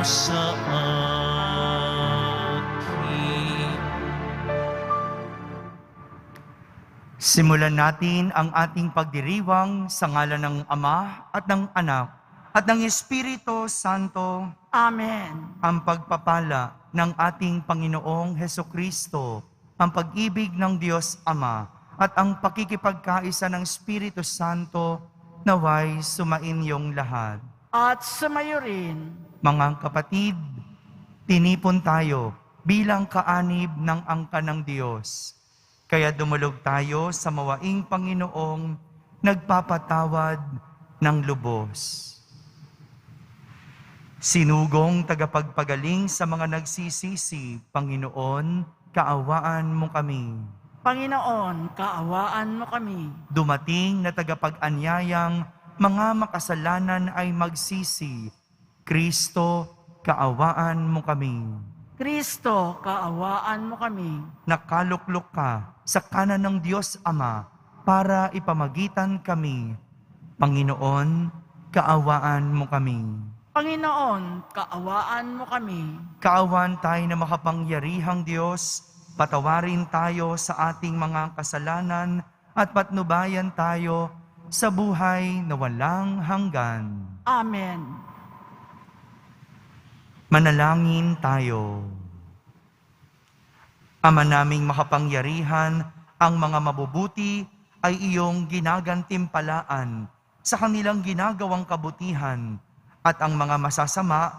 sa akin. Simulan natin ang ating pagdiriwang sa ngalan ng Ama at ng Anak at ng Espiritu Santo. Amen. Ang pagpapala ng ating Panginoong Hesukristo, ang pag-ibig ng Diyos Ama, at ang pakikipagkaisa ng Espiritu Santo naway sumainyong lahat. At sumayo rin. Mga kapatid, tinipon tayo bilang kaanib ng angka ng Diyos. Kaya dumulog tayo sa mawaing Panginoong nagpapatawad ng lubos. Sinugong tagapagpagaling sa mga nagsisisi, Panginoon, kaawaan mo kami. Panginoon, kaawaan mo kami. Dumating na tagapag-anyayang mga makasalanan ay magsisi. Kristo, kaawaan mo kami. Kristo, kaawaan mo kami. Nakaluklok ka sa kanan ng Diyos Ama para ipamagitan kami. Panginoon, kaawaan mo kami. Panginoon, kaawaan mo kami. Kaawaan tayo na makapangyarihang Diyos, patawarin tayo sa ating mga kasalanan at patnubayan tayo sa buhay na walang hanggan. Amen. Manalangin tayo. Ama naming makapangyarihan, ang mga mabubuti ay iyong ginagantimpalaan sa kanilang ginagawang kabutihan, at ang mga masasama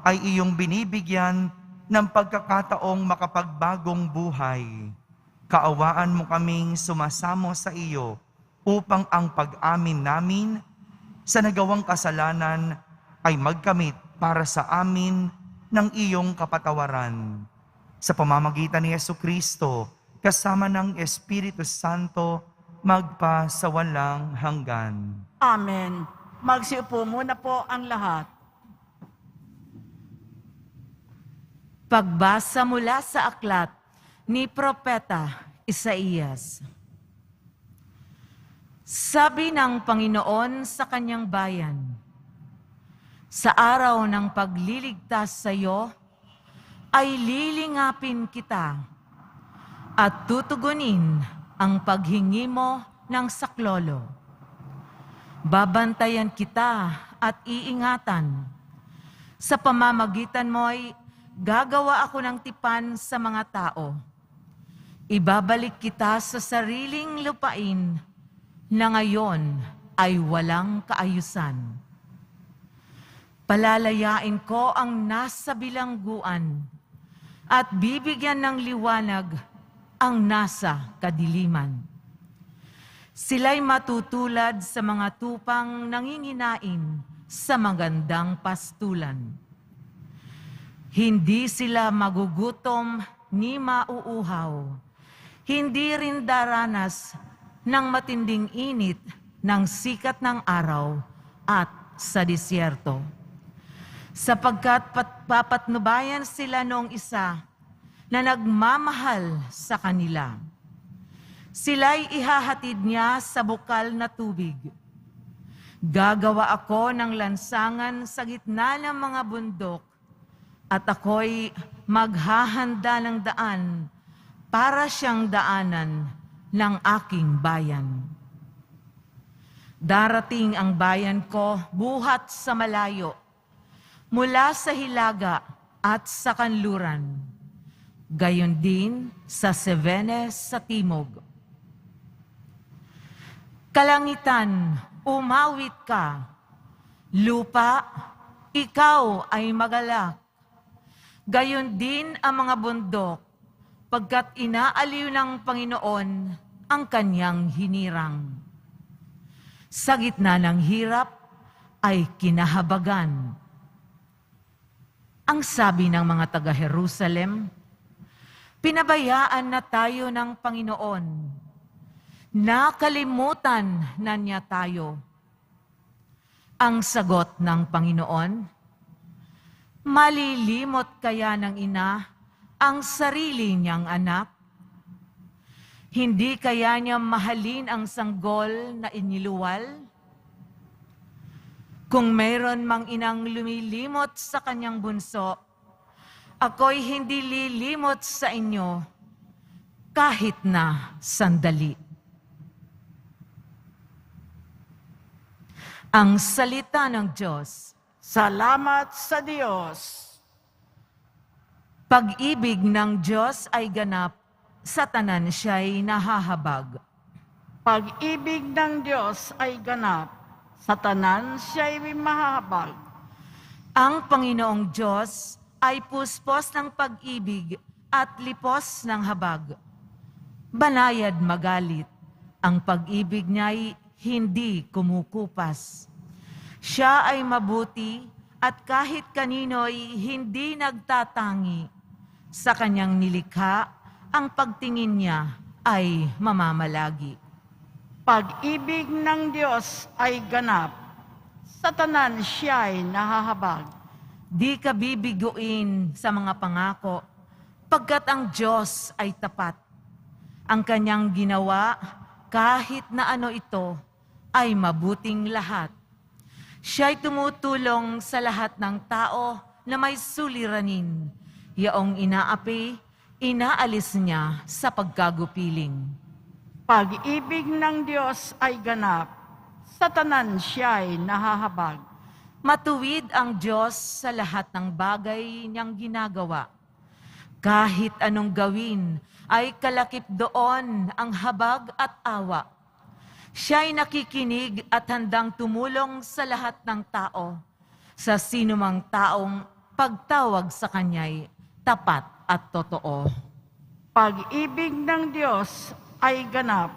ay iyong binibigyan ng pagkakataong makapagbagong buhay. Kaawaan mo kaming sumasamo sa iyo upang ang pag-amin namin sa nagawang kasalanan ay magkamit para sa amin ng iyong kapatawaran. Sa pamamagitan ni Jesucristo, kasama ng Espiritu Santo, magpa sa walang hanggan. Amen. Magsiupo muna po ang lahat. Pagbasa mula sa aklat ni Propeta Isaías. Sabi ng Panginoon sa kanyang bayan, sa araw ng pagliligtas sa iyo, ay lilingapin kita at tutugunin ang paghingi mo ng saklolo. Babantayan kita at iingatan. Sa pamamagitan mo'y gagawa ako ng tipan sa mga tao. Ibabalik kita sa sariling lupain na ngayon ay walang kaayusan. Palalayain ko ang nasa bilangguan at bibigyan ng liwanag ang nasa kadiliman. Sila'y matutulad sa mga tupang nanginginain sa magandang pastulan. Hindi sila magugutom ni mauuhaw. Hindi rin daranas ng matinding init ng sikat ng araw at sa disyerto. Sapagkat papatnubayan sila noong isa na nagmamahal sa kanila. Sila'y ihahatid niya sa bukal na tubig. Gagawa ako ng lansangan sa gitna ng mga bundok, at ako'y maghahanda ng daan para siyang daanan ng aking bayan. Darating ang bayan ko buhat sa malayo, mula sa hilaga at sa kanluran, gayon din sa Cevenes sa timog. Kalangitan, umawit ka. Lupa, ikaw ay magalak. Gayon din ang mga bundok, pagkat inaaliw ng Panginoon ang kanyang hinirang. Sa gitna ng hirap ay kinahabagan. Ang sabi ng mga taga-Jerusalem, pinabayaan na tayo ng Panginoon. Nakalimutan na niya tayo. Ang sagot ng Panginoon, malilimot kaya ng ina ang sarili niyang anak? Hindi kaya niya mahalin ang sanggol na iniluwal? Kung mayroon mang inang lumilimot sa kanyang bunso, ako'y hindi lilimot sa inyo kahit na sandali. Ang salita ng Diyos. Salamat sa Diyos. Pag-ibig ng Diyos ay ganap, sa tanan siya'y nahahabag. Pag-ibig ng Diyos ay ganap, sa tanan siya'y mahabag. Ang Panginoong Diyos ay puspos ng pag-ibig at lipos ng habag. Banayad magalit, ang pag-ibig niya'y hindi kumukupas. Siya ay mabuti at kahit kanino'y hindi nagtatangi. Sa kanyang nilikha, ang pagtingin niya ay mamamalagi. Pag-ibig ng Diyos ay ganap, sa tanan siya'y nahahabag. Di ka bibiguin sa mga pangako, pagkat ang Diyos ay tapat. Ang kanyang ginawa, kahit na ano ito, ay mabuting lahat. Siya'y tumutulong sa lahat ng tao na may suliranin. Yaong inaapi, inaalis niya sa pagkagupiling. Pag-ibig ng Diyos ay ganap, sa tanan siya'y nahahabag. Matuwid ang Diyos sa lahat ng bagay niyang ginagawa. Kahit anong gawin, ay kalakip doon ang habag at awa. Siya'y nakikinig at handang tumulong sa lahat ng tao. Sa sinumang taong pagtawag sa Kanya'y tapat at totoo. Pag-ibig ng Diyos ay ganap,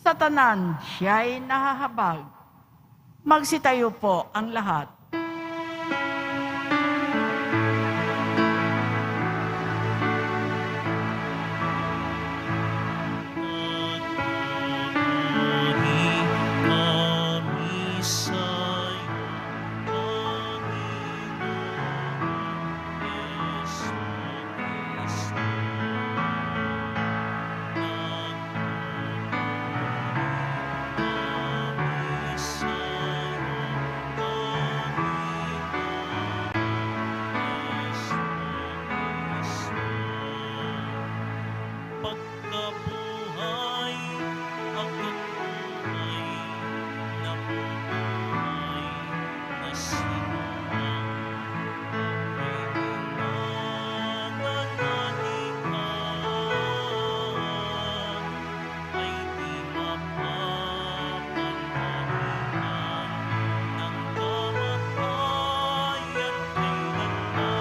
sa tanan siya'y nahahabag. Magsitayo po ang lahat. Pagkabuhay, ako't tunay na buhay na sinuwang ako'y pinananalikhan ay di mapapamahilan ng kamatayan kailanman.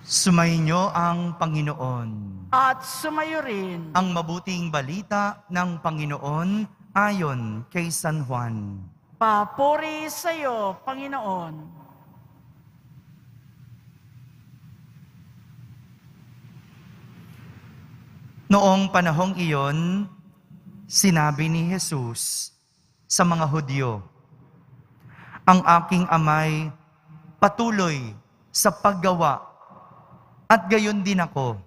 Sumainyo ang Panginoon. At sumayo rin Ang mabuting balita ng Panginoon ayon kay San Juan. papuri sa iyo, Panginoon. Noong panahong iyon, sinabi ni Jesus sa mga Hudyo, "Ang aking amay patuloy sa paggawa at gayon din ako."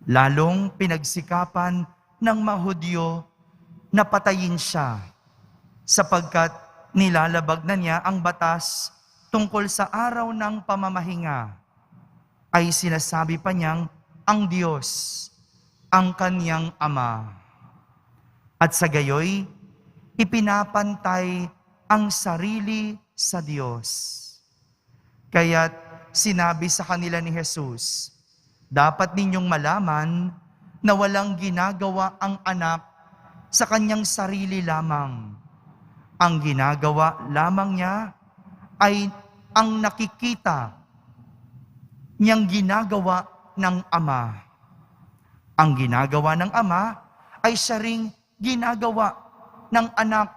Lalong pinagsikapan ng mga Hudyo na patayin siya sapagkat nilalabag na niya ang batas tungkol sa araw ng pamamahinga. Ay sinasabi pa niyang ang Diyos, ang kaniyang Ama. At sa gayoy, ipinapantay ang sarili sa Diyos. Kaya't sinabi sa kanila ni Jesus, dapat ninyong malaman na walang ginagawa ang anak sa kanyang sarili lamang. Ang ginagawa lamang niya ay ang nakikita niyang ginagawa ng Ama. Ang ginagawa ng Ama ay siya ring ginagawa ng anak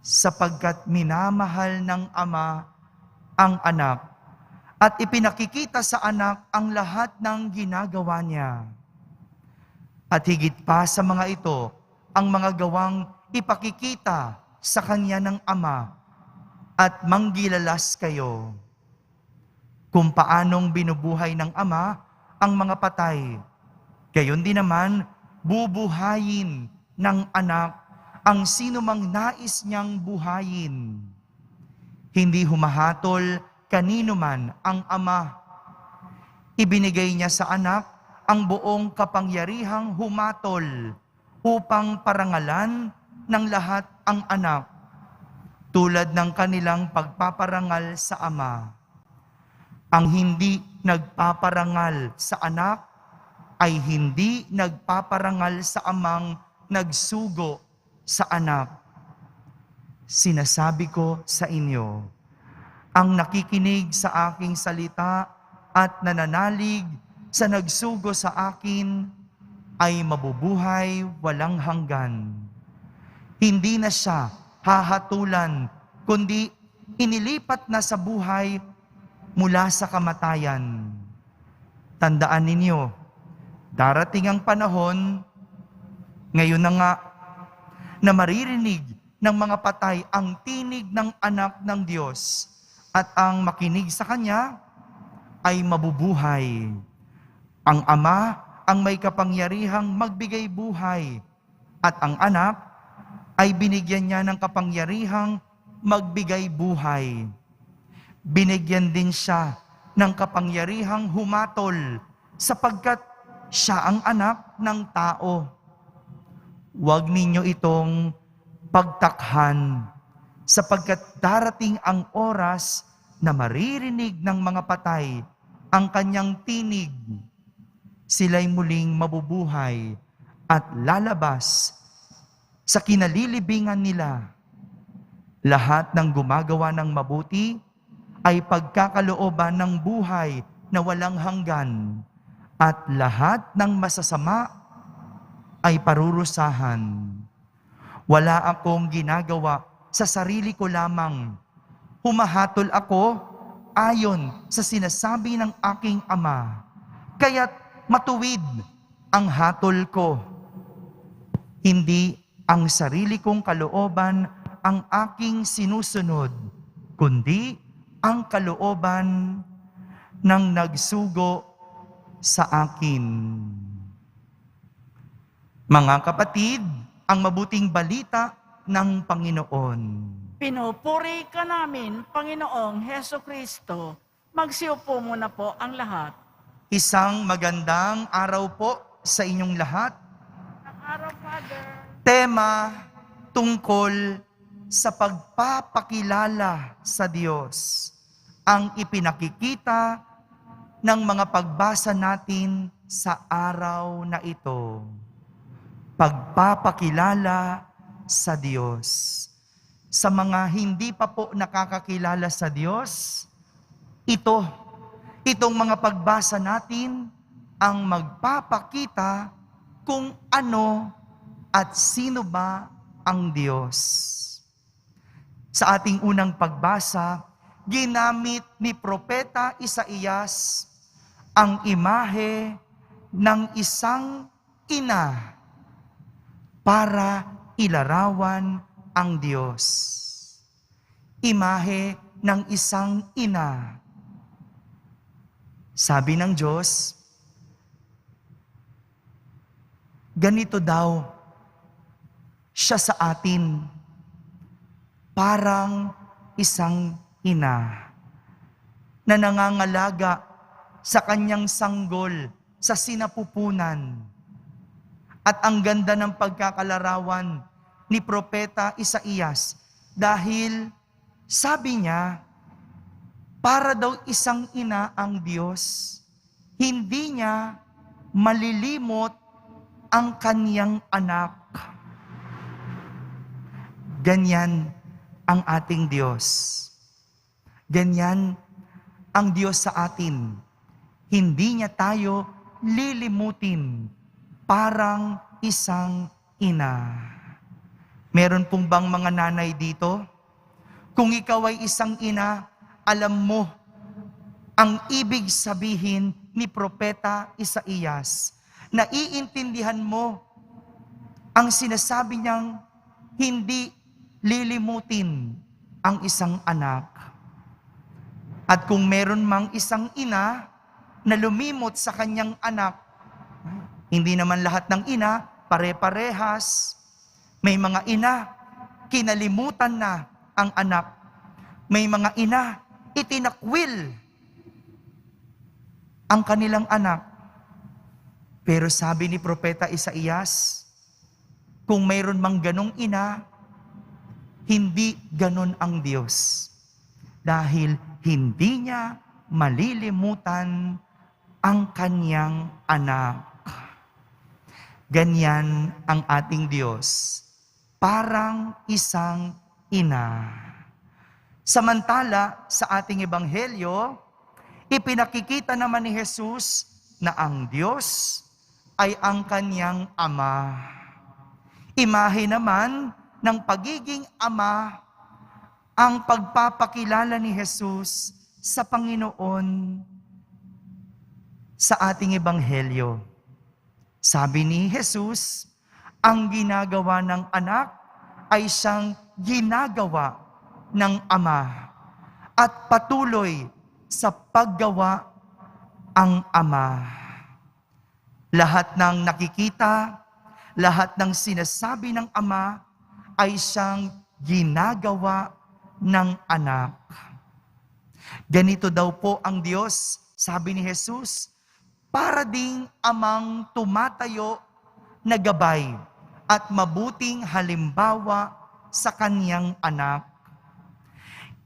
sapagkat minamahal ng Ama ang anak at ipinakikita sa anak ang lahat ng ginagawa niya. At higit pa sa mga ito, ang mga gawang ipakikita sa kanya ng Ama at manggilalas kayo kung paanong binubuhay ng Ama ang mga patay. Gayon din naman, bubuhayin ng Anak ang sinumang nais niyang buhayin. Hindi humahatol kanino man ang Ama. Ibinigay niya sa Anak ang buong kapangyarihang humatol upang parangalan ng lahat ang Anak, tulad ng kanilang pagpaparangal sa Ama. Ang hindi nagpaparangal sa Anak ay hindi nagpaparangal sa Amang nagsugo sa Anak. Sinasabi ko sa inyo, ang nakikinig sa aking salita at nananalig sa nagsugo sa akin ay mabubuhay walang hanggan. Hindi na siya hahatulan, kundi inilipat na sa buhay mula sa kamatayan. Tandaan ninyo, darating ang panahon, ngayon na nga, na maririnig ng mga patay ang tinig ng Anak ng Diyos at ang makinig sa Kanya ay mabubuhay. Ang Ama ang may kapangyarihang magbigay buhay at ang Anak ay binigyan niya ng kapangyarihang magbigay buhay. Binigyan din siya ng kapangyarihang humatol sapagkat siya ang Anak ng tao. Huwag ninyo itong pagtakhan sapagkat darating ang oras na maririnig ng mga patay ang Kanyang tinig. Sila'y muling mabubuhay at lalabas sa kinalilibingan nila. Lahat ng gumagawa ng mabuti ay pagkakalooban ng buhay na walang hanggan, at lahat ng masasama ay parurusahan. Wala akong ginagawa sa sarili ko lamang. Humahatol ako ayon sa sinasabi ng aking Ama. Kaya't matuwid ang hatol ko. Hindi ang sarili kong kalooban ang aking sinusunod, kundi ang kalooban ng nagsugo sa akin. Mga kapatid, ang mabuting balita ng Panginoon. Pinupuri ka namin, Panginoong Heso Kristo. Magsiupo muna po ang lahat. Isang magandang araw po sa inyong lahat. Araw, Father. Tema tungkol sa pagpapakilala sa Diyos. Ang ipinakikita ng mga pagbasa natin sa araw na ito. Pagpapakilala sa Diyos. Sa mga hindi pa po nakakakilala sa Diyos, itong mga pagbasa natin ang magpapakita kung ano at sino ba ang Diyos. Sa ating unang pagbasa, ginamit ni Propeta Isaías ang imahe ng isang ina para ilarawan ang Diyos. Imahe ng isang ina. Sabi ng Diyos, ganito daw siya sa atin, parang isang ina na nangangalaga sa kanyang sanggol sa sinapupunan. At ang ganda ng pagkakalarawan ni Propeta Isaías dahil sabi niya, para daw isang ina ang Diyos, hindi niya malilimot ang kaniyang anak. Ganyan ang ating Diyos. Ganyan ang Diyos sa atin. Hindi niya tayo lilimutin parang isang ina. Meron pong bang mga nanay dito? Kung ikaw ay isang ina, alam mo ang ibig sabihin ni Propeta Isaías. Naiintindihan mo ang sinasabi niyang hindi lilimutin ang isang anak. At kung meron mang isang ina na lumimot sa kanyang anak, hindi naman lahat ng ina pare-parehas. May mga ina, kinalimutan na ang anak. May mga ina, itinakwil ang kanilang anak. Pero sabi ni Propeta Isaías, kung mayroon mang ganong ina, hindi ganon ang Diyos. Dahil hindi niya malilimutan ang kanyang anak. Ganyan ang ating Diyos, parang isang ina. Samantala, sa ating ebanghelyo, ipinakikita naman ni Jesus na ang Diyos ay ang kanyang ama. Imahe naman ng pagiging ama ang pagpapakilala ni Jesus sa Panginoon sa ating ebanghelyo. Sabi ni Jesus, ang ginagawa ng anak ay siyang ginagawa ng ama at patuloy sa paggawa ang ama. Lahat ng nakikita, lahat ng sinasabi ng ama ay siyang ginagawa ng anak. Ganito daw po ang Diyos, sabi ni Jesus, para ding amang tumatayo na gabay at mabuting halimbawa sa kanyang anak.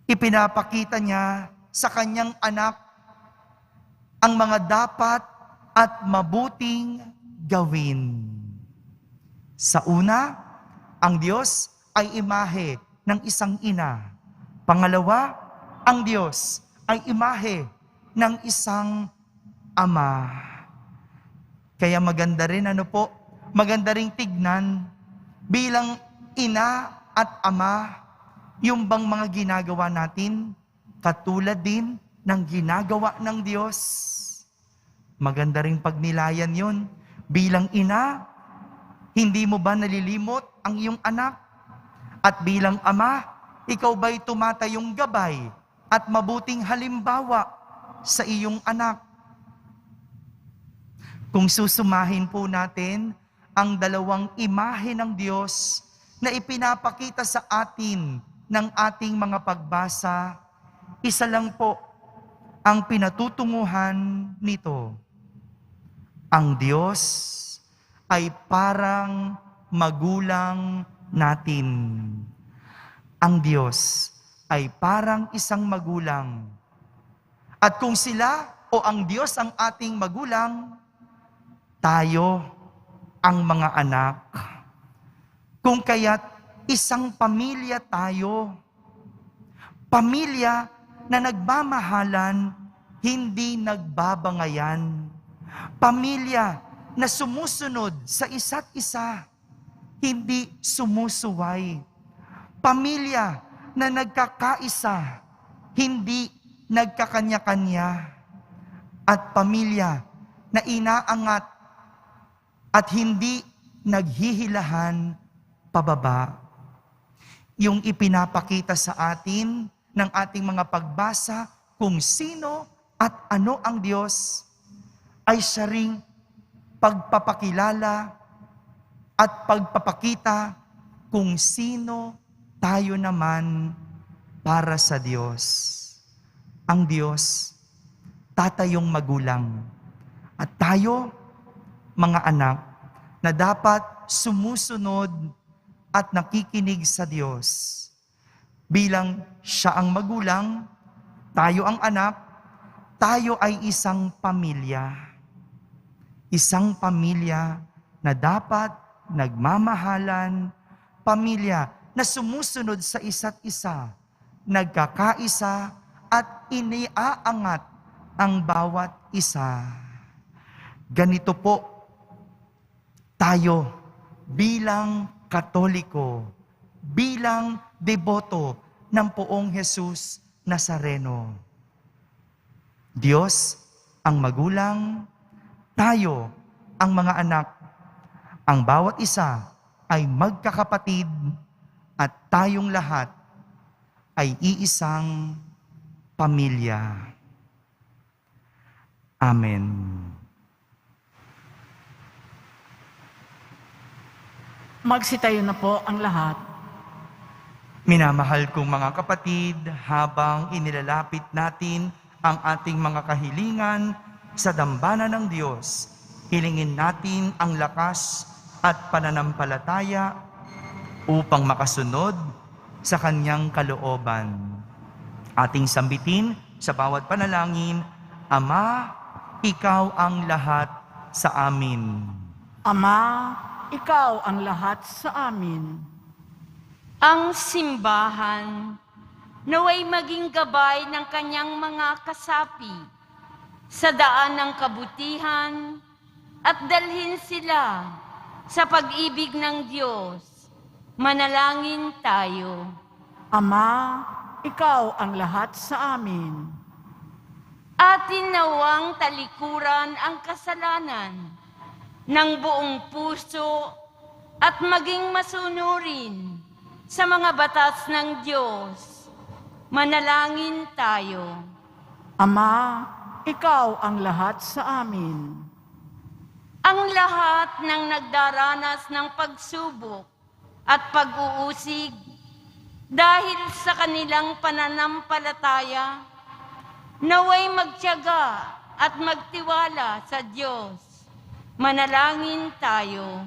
Ipinapakita niya sa kanyang anak ang mga dapat at mabuting gawin. Sa una, ang Diyos ay imahe ng isang ina. Pangalawa, ang Diyos ay imahe ng isang ama. Kaya maganda rin, maganda ring tignan bilang ina at ama, yung bang mga ginagawa natin, katulad din ng ginagawa ng Diyos. Maganda ring pagnilayan yun. Bilang ina, hindi mo ba nalilimot ang iyong anak? At bilang ama, ikaw ba'y tumatayong gabay at mabuting halimbawa sa iyong anak? Kung susumahin po natin ang dalawang imahe ng Diyos na ipinapakita sa atin ng ating mga pagbasa, isa lang po ang pinatutunguhan nito. Ang Diyos ay parang magulang natin. Ang Diyos ay parang isang magulang. At kung sila o ang Diyos ang ating magulang, tayo ang mga anak. Kung kaya't isang pamilya tayo. Pamilya na nagmamahalan, hindi nagbabangayan. Pamilya na sumusunod sa isa't isa, hindi sumusuway. Pamilya na nagkakaisa, hindi nagkakanya-kanya. At pamilya na inaangat at hindi naghihilahan pababa. Yung ipinapakita sa atin ng ating mga pagbasa kung sino at ano ang Diyos ay siya ring pagpapakilala at pagpapakita kung sino tayo naman para sa Diyos. Ang Diyos, tatayong magulang. At tayo, mga anak, na dapat sumusunod at nakikinig sa Diyos. Bilang siya ang magulang, tayo ang anak, tayo ay isang pamilya. Isang pamilya na dapat nagmamahalan, pamilya na sumusunod sa isa't isa, nagkakaisa at iniaangat ang bawat isa. Ganito po tayo bilang Katoliko, bilang deboto ng Poong Jesus Nazareno. Diyos ang magulang, tayo ang mga anak. Ang bawat isa ay magkakapatid at tayong lahat ay iisang pamilya. Amen. Magsitayo na po ang lahat. Minamahal kong mga kapatid, habang inilalapit natin ang ating mga kahilingan sa dambana ng Diyos, hilingin natin ang lakas at pananampalataya upang makasunod sa Kanyang kalooban. Ating sambitin sa bawat panalangin, Ama, Ikaw ang lahat sa amin. Ama, Ikaw ang lahat sa amin. Ang simbahan naway maging gabay ng kanyang mga kasapi sa daan ng kabutihan at dalhin sila sa pag-ibig ng Diyos. Manalangin tayo. Ama, Ikaw ang lahat sa amin. Atin nawang talikuran ang kasalanan ng buong puso at maging masunurin sa mga batas ng Diyos. Manalangin tayo. Ama, Ikaw ang lahat sa amin. Ang lahat ng nagdaranas ng pagsubok at pag-uusig dahil sa kanilang pananampalataya, naway magtiyaga at magtiwala sa Diyos. Manalangin tayo.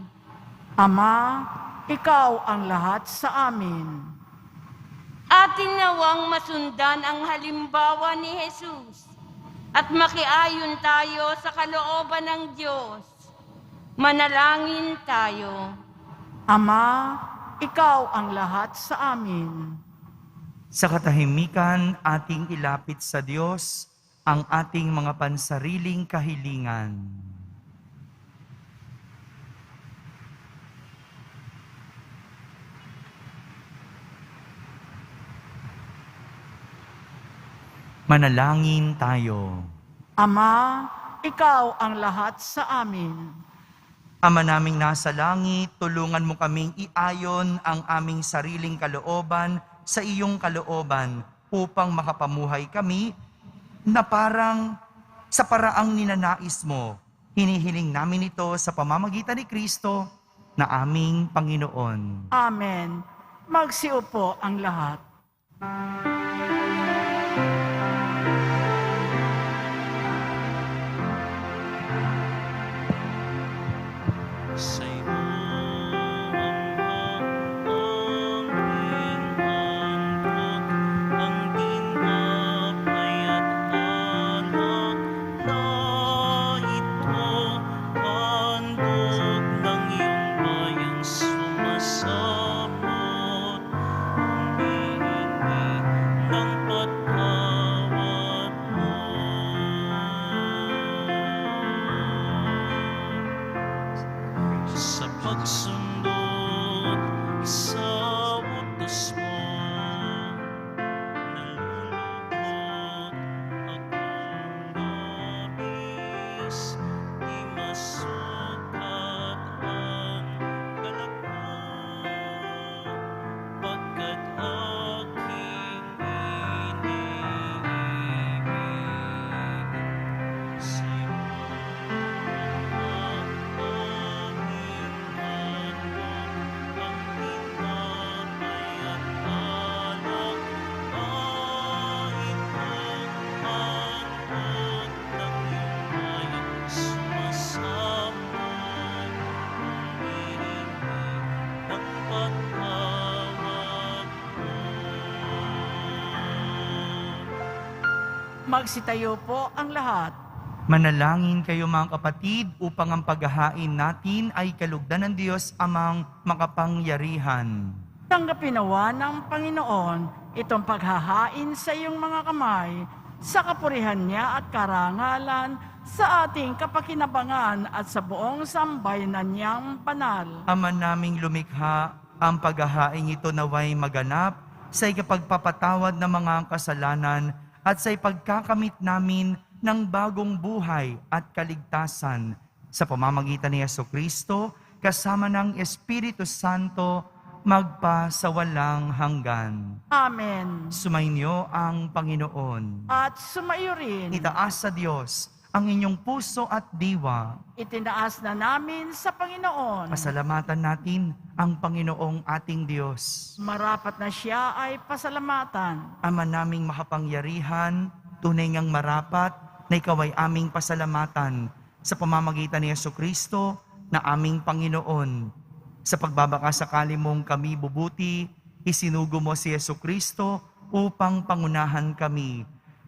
Ama, Ikaw ang lahat sa amin. Atin nawang masundan ang halimbawa ni Jesus at makiayon tayo sa kalooban ng Diyos. Manalangin tayo. Ama, Ikaw ang lahat sa amin. Sa katahimikan, ating ilapit sa Diyos ang ating mga pansariling kahilingan. Manalangin tayo. Ama, Ikaw ang lahat sa amin. Ama naming nasa langit, tulungan mo kaming iayon ang aming sariling kalooban sa iyong kalooban upang makapamuhay kami na parang sa paraang ninanais mo. Hinihiling namin ito sa pamamagitan ni Kristo na aming Panginoon. Amen. Magsiupo ang lahat. Sa iyo ang aming handog, ang tinapay at alak na ito, handog ng iyong bayang sumasabot, humihingi ng patawad mo. Sa pagsundot sa utos mo, nalulugod akong labis, di masukat ang galak mo, pagkat aking iniibig. Sa'yo Magsitayo po ang lahat. Manalangin kayo mga kapatid upang ang paghahain natin ay kalugdan ng Diyos amang makapangyarihan. Tanggapin nawa ng Panginoon itong paghahain sa iyong mga kamay sa kapurihan niya at karangalan sa ating kapakinabangan at sa buong sambayanan niyang banal. Ama naming lumikha, ang paghahain ito naway maganap sa ikapagpapatawad ng mga kasalanan at sa ipagkakamit namin ng bagong buhay at kaligtasan sa pamamagitan ni Jesucristo, kasama ng Espiritu Santo, magpa sa walang hanggan. Amen. Sumainyo ang Panginoon. At sumaiyo rin, Itaas sa Diyos ang inyong puso at diwa. itinaas na namin sa Panginoon. Pasalamatan natin ang Panginoong ating Diyos. Marapat na siya ay pasalamatan. Ama naming makapangyarihan, tunay ngang marapat na ikaw ay aming pasalamatan sa pamamagitan ni Jesucristo na aming Panginoon. Sa pagbabaka sakali mong kami bubuti, isinugo mo si Jesucristo upang pangunahan kami.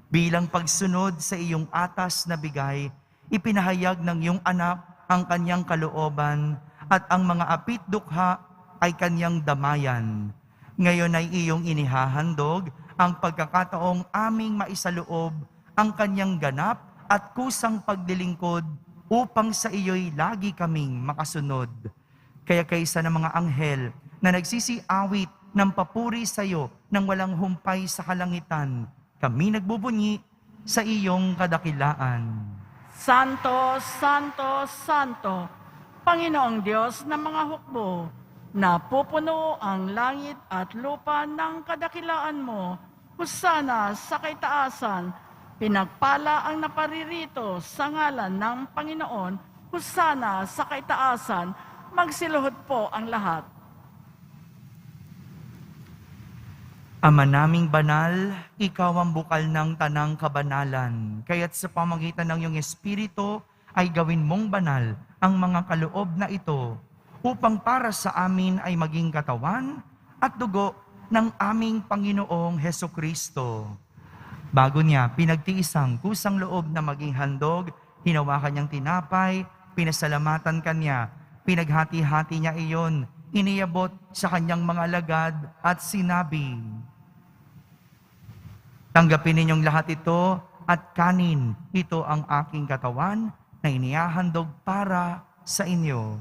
Bilang pagsunod sa iyong atas na bigay, ipinahayag ng iyong anak ang kanyang kalooban at ang mga apit dukha ay kanyang damayan. Ngayon ay iyong inihahandog ang pagkakataong aming maisaloob ang kanyang ganap at kusang pagdilingkod upang sa iyo'y lagi kaming makasunod. Kaya kaysa ng mga anghel na nagsisiawit ng papuri sa iyo nang walang humpay sa kalangitan, kami nagbubunyi sa iyong kadakilaan. Santo, Santo, Santo, Panginoong Diyos ng mga hukbo, napupuno ang langit at lupa ng kadakilaan mo. Husana sa kaitaasan, pinagpala ang naparirito sa ngalan ng Panginoon. Husana sa kaitaasan, magsiluhod po ang lahat. Ama naming banal, ikaw ang bukal ng tanang kabanalan. Kaya't sa pamagitan ng iyong Espiritu ay gawin mong banal ang mga kaloob na ito upang para sa amin ay maging katawan at dugo ng aming Panginoong Hesukristo. Bago niya pinagtiisang kusang loob na maging handog, hinawakan niyang tinapay, pinasalamatan kanya, pinaghati-hati niya iyon, iniyabot sa kanyang mga alagad at sinabi, "Tanggapin ninyong lahat ito at kanin, ito ang aking katawan na inihahandog para sa inyo."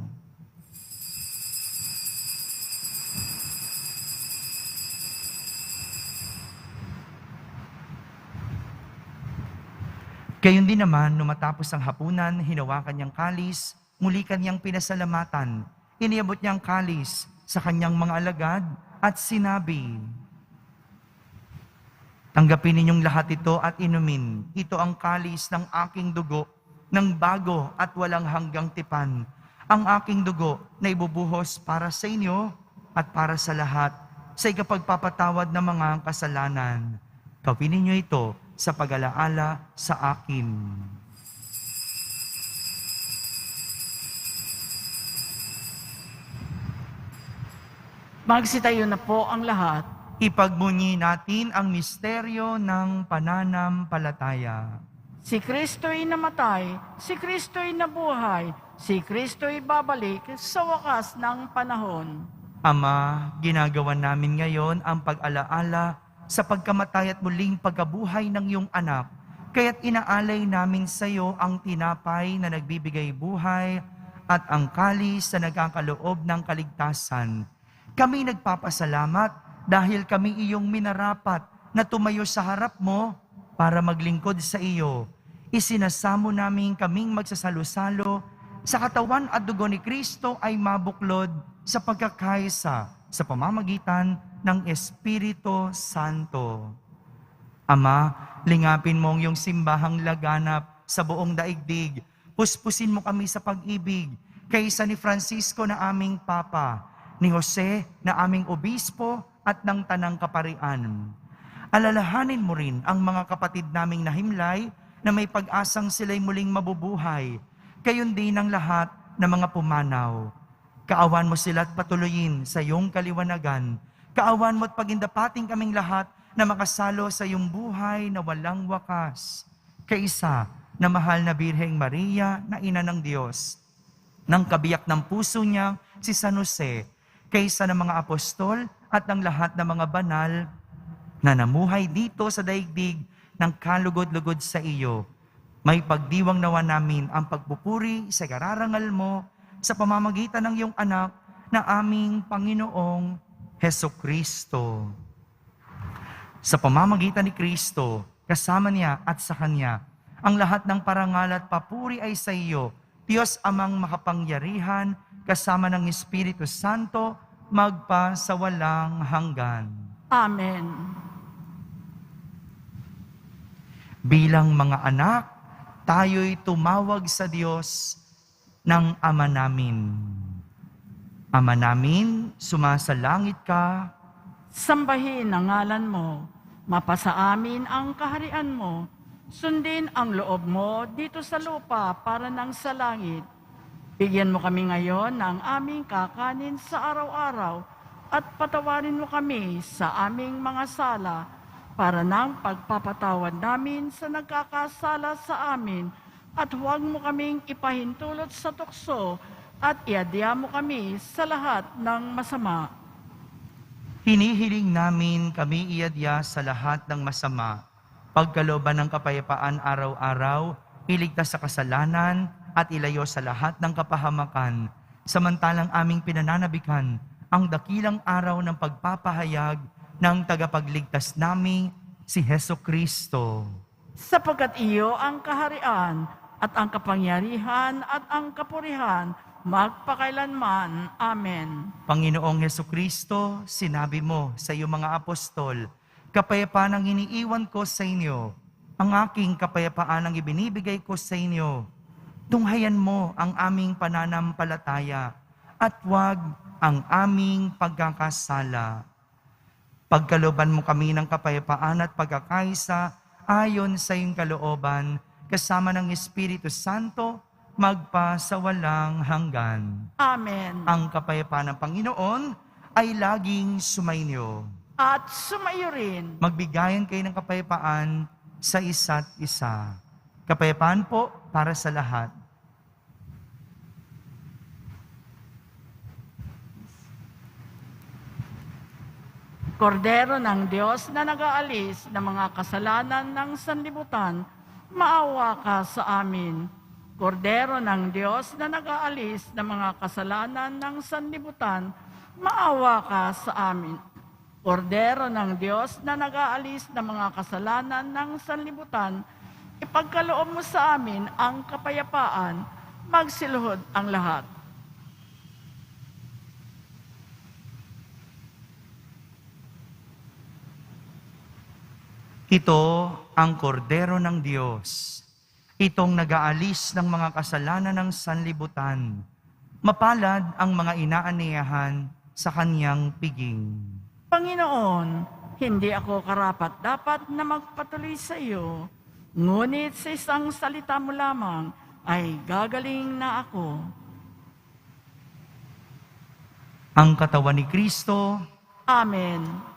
Gayon din naman, nung matapos ang hapunan, hinawakan niyang kalis, muli kanyang pinasalamatan. Iniabot niyang kalis sa kanyang mga alagad at sinabi, "Tanggapin ninyong lahat ito at inumin. Ito ang kalis ng aking dugo, ng bago at walang hanggang tipan. Ang aking dugo na ibubuhos para sa inyo at para sa lahat sa ikapagpapatawad ng mga kasalanan. Gawin ninyo ito sa pag-alaala sa akin." Magsitayo na po ang lahat. Ipagbunyi natin ang misteryo ng pananampalataya. Si Kristo'y namatay, si Kristo'y nabuhay, si Kristo'y babalik sa wakas ng panahon. Ama, ginagawa namin ngayon ang pag-alaala sa pagkamatay at muling pagkabuhay ng iyong anak. Kaya't inaalay namin sa iyo ang tinapay na nagbibigay buhay at ang kalis na nagkakaloob ng kaligtasan. Kami nagpapasalamat dahil kami iyong minarapat na tumayo sa harap mo para maglingkod sa iyo. Isinasamo namin kaming magsasalo-salo sa katawan at dugo ni Kristo ay mabuklod sa pagkakaisa sa pamamagitan ng Espiritu Santo. Ama, lingapin mo ang iyong simbahang laganap sa buong daigdig. Puspusin mo kami sa pag-ibig kaysa ni Francisco na aming Papa, ni Jose na aming obispo at ng Tanang Kaparian. Alalahanin mo rin ang mga kapatid naming nahimlay na may pag-asang sila'y muling mabubuhay. Gayon din ang lahat ng mga pumanaw. Kaawan mo sila at patuloyin sa iyong kaliwanagan. Kaawan mo at pagindapating kaming lahat na makasalo sa iyong buhay na walang wakas. Kaisa na mahal na Birheng Maria na ina ng Diyos, ng kabiyak ng puso niya si San Jose, kaysa ng mga apostol at ng lahat ng mga banal na namuhay dito sa daigdig ng kalugod-lugod sa iyo. May pagdiwang nawa namin ang pagpupuri sa kararangal mo sa pamamagitan ng iyong anak na aming Panginoong Hesukristo. Sa pamamagitan ni Kristo, kasama niya at sa Kanya, ang lahat ng parangal at papuri ay sa iyo, Diyos Amang makapangyarihan, kasama ng Espiritu Santo, magpa sa walang hanggan. Amen. Bilang mga anak, tayo'y tumawag sa Diyos ng Ama namin. Ama namin, sumasalangit ka, Sambahin ang ngalan mo, mapasa amin ang kaharian mo, sundin ang loob mo dito sa lupa para nang sa langit. Bigyan mo kami ngayon ng aming kakanin sa araw-araw at patawarin mo kami sa aming mga sala para nang pagpapatawad namin sa nagkakasala sa amin at huwag mo kaming ipahintulot sa tukso at iadya mo kami sa lahat ng masama. hinihiling namin kami iadya sa lahat ng masama, pagkalooban ng kapayapaan araw-araw, iligtas sa kasalanan at ilayo sa lahat ng kapahamakan, samantalang aming pinananabikan ang dakilang araw ng pagpapahayag ng tagapagligtas naming si Heso Kristo. Sapagkat iyo ang kaharian at ang kapangyarihan at ang kapurihan magpakailanman. Amen. Panginoong Heso Kristo, sinabi mo sa iyong mga apostol, kapayapaan ang iniiwan ko sa inyo, ang aking kapayapaan ang ibinibigay ko sa inyo. Tunghayan mo ang aming pananampalataya at huwag ang aming pagkakasala. Pagkalooban mo kami ng kapayapaan at pagkakaisa ayon sa iyong kalooban, kasama ng Espiritu Santo, magpa sa walang hanggan. Amen. Ang kapayapaan ng Panginoon ay laging sumainyo. At sumayo rin. Magbigayan kayo ng kapayapaan sa isa't isa. Kapayapaan po para sa lahat. Kordero ng Diyos na nag-aalis ng mga kasalanan ng sanlibutan, maawa ka sa amin. Kordero ng Diyos na nag-aalis ng mga kasalanan ng sanlibutan, maawa ka sa amin. Kordero ng Diyos na nag-aalis ng mga kasalanan ng sanlibutan, ipagkaloob mo sa amin ang kapayapaan, magsiluhod ang lahat. Ito ang kordero ng Diyos. Itong nag-aalis ng mga kasalanan ng sanlibutan. Mapalad ang mga inaaniyahan sa kanyang piging. Panginoon, hindi ako karapat-dapat na magpatuloy sa iyo, ngunit sa isang salita mo lamang ay gagaling na ako. Ang katawan ni Kristo, Amen.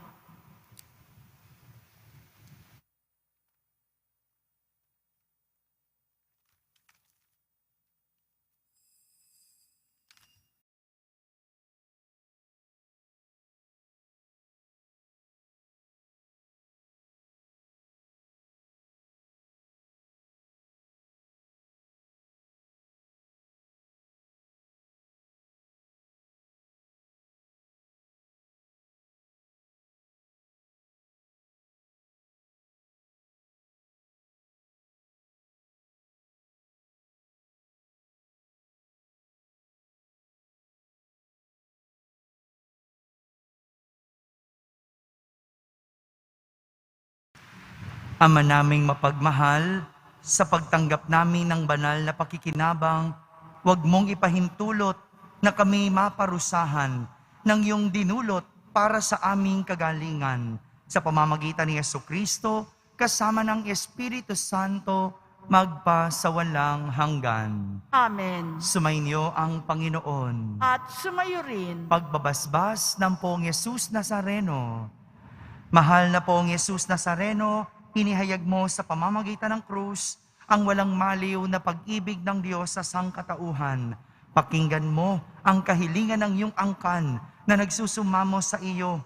Ama naming mapagmahal, sa pagtanggap namin ng banal na pakikinabang, huwag mong ipahintulot na kami maparusahan ng iyong dinulot para sa aming kagalingan. Sa pamamagitan ni Jesucristo, kasama ng Espiritu Santo, magpa sa walang hanggan. Amen. Sumainyo ang Panginoon. At sumayo rin. Pagbabasbas ng Poong Yesus Nazareno. Mahal na Poong Yesus Nazareno, inihayag mo sa pamamagitan ng krus ang walang maliw na pag-ibig ng Diyos sa sangkatauhan. Pakinggan mo ang kahilingan ng iyong angkan na nagsusumamo sa iyo.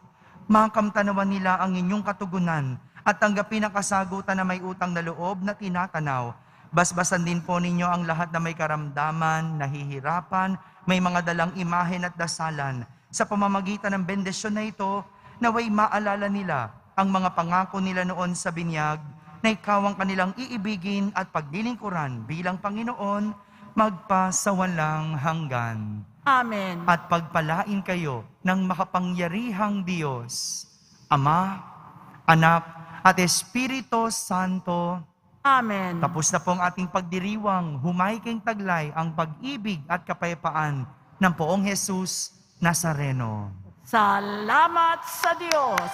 Makamtanawan nila ang inyong katugunan at tanggapin ang kasagutan na may utang na loob na tinatanaw. Basbasan din po ninyo ang lahat na may karamdaman, nahihirapan, may mga dalang imahen at dasalan. Sa pamamagitan ng bendisyon na ito, naway maalala nila ang mga pangako nila noon sa binyag, na ikaw ang kanilang iibigin at paglilingkuran bilang Panginoon, magpa sa walang hanggan. Amen. At pagpalain kayo ng makapangyarihang Diyos, Ama, Anak, at Espiritu Santo. Amen. Tapos na po ang ating pagdiriwang, humaykeng taglay ang pag-ibig at kapayapaan ng Poong Jesus Nazareno. Salamat sa Diyos.